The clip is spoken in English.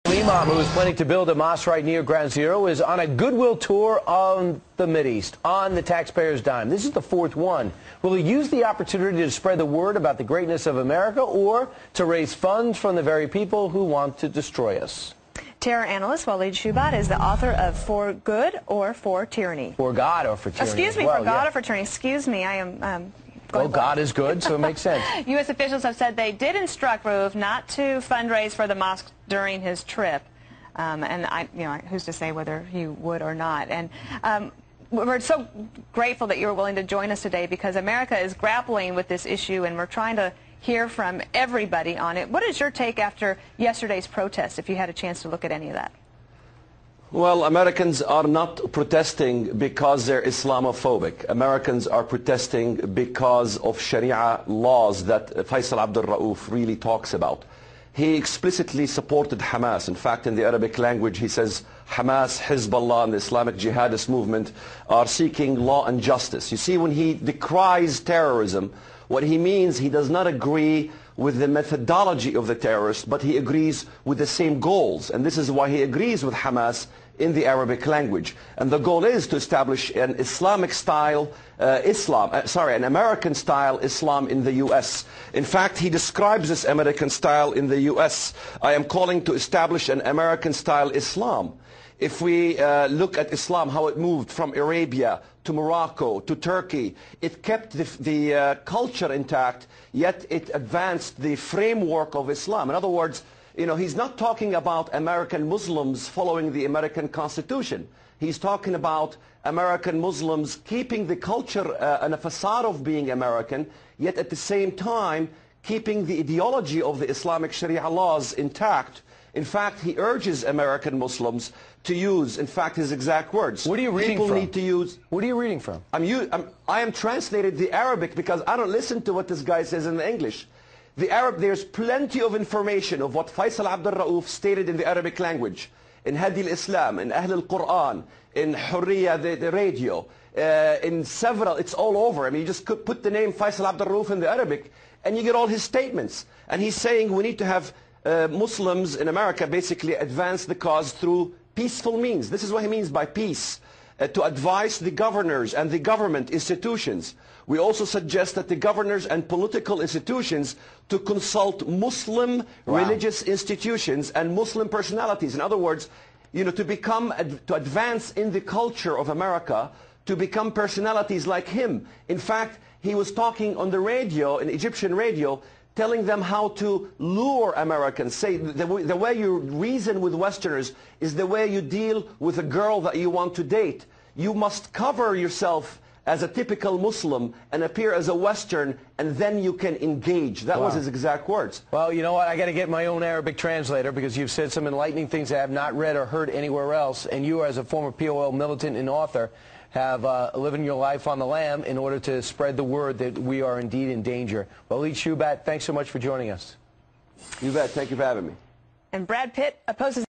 IMAM, who is planning to build a mosque right near Ground Zero, is on a goodwill tour on the Mideast, on the taxpayers' dime. This is the fourth one. Will he use the opportunity to spread the word about the greatness of America or to raise funds from the very people who want to destroy us? Terror analyst Walid Shoebat is the author of For Good or For Tyranny. For God or for tyranny. Excuse me, well, For God yeah. or For Tyranny. Excuse me, I am... Well, God is good, so it makes sense. U.S. officials have said they did instruct Rauf not to fundraise for the mosque during his trip. Who's to say whether he would or not. And we're so grateful that you were willing to join us today because America is grappling with this issue and we're trying to hear from everybody on it. What is your take after yesterday's protest, if you had a chance to look at any of that? Well, Americans are not protesting because they're Islamophobic. Americans are protesting because of Sharia laws that Faisal Abdul Rauf really talks about. He explicitly supported Hamas. In fact, in the Arabic language, he says Hamas, Hezbollah, and the Islamic jihadist movement are seeking law and justice. You see, when he decries terrorism, what he means, he does not agree with the methodology of the terrorists, but he agrees with the same goals. And this is why he agrees with Hamas in the Arabic language. And the goal is to establish an Islamic-style an American-style Islam in the U.S. In fact, he describes this American-style in the U.S. I am calling to establish an American-style Islam. If we look at Islam, how it moved from Arabia to Morocco to Turkey, it kept the culture intact, yet it advanced the framework of Islam. In other words, he's not talking about American Muslims following the American Constitution. He's talking about American Muslims keeping the culture and a facade of being American, yet at the same time keeping the ideology of the Islamic Sharia laws intact. In fact, he urges American Muslims to use, in fact, his exact words. What are you reading from? Need to use. What are you reading from? I am translated the Arabic because I don't listen to what this guy says in the English. There's plenty of information of what Faisal Abdul Rauf stated in the Arabic language, in Hadi al-Islam, in Ahl al-Quran, in Hurriya, the radio, in several, it's all over. I mean, you just could put the name Faisal Abdul Rauf in the Arabic and you get all his statements. And he's saying we need to have Muslims in America basically advance the cause through peaceful means. This is what he means by peace. To advise the governors and the government institutions. We also suggest that the governors and political institutions to consult Muslim religious institutions and Muslim personalities. In other words, to advance in the culture of America, to become personalities like him. In fact, he was talking on the radio, in Egyptian radio, telling them how to lure Americans. Say the way you reason with Westerners is the way you deal with a girl that you want to date. You must cover yourself as a typical Muslim and appear as a Western, and then you can engage. That was his exact words. Well, you know what? I got to get my own Arabic translator because you've said some enlightening things I have not read or heard anywhere else. And you, as a former POL militant and author, have living your life on the lam in order to spread the word that we are indeed in danger. Walid Shoebat, thanks so much for joining us. You bet. Thank you for having me. And Brad Pitt opposes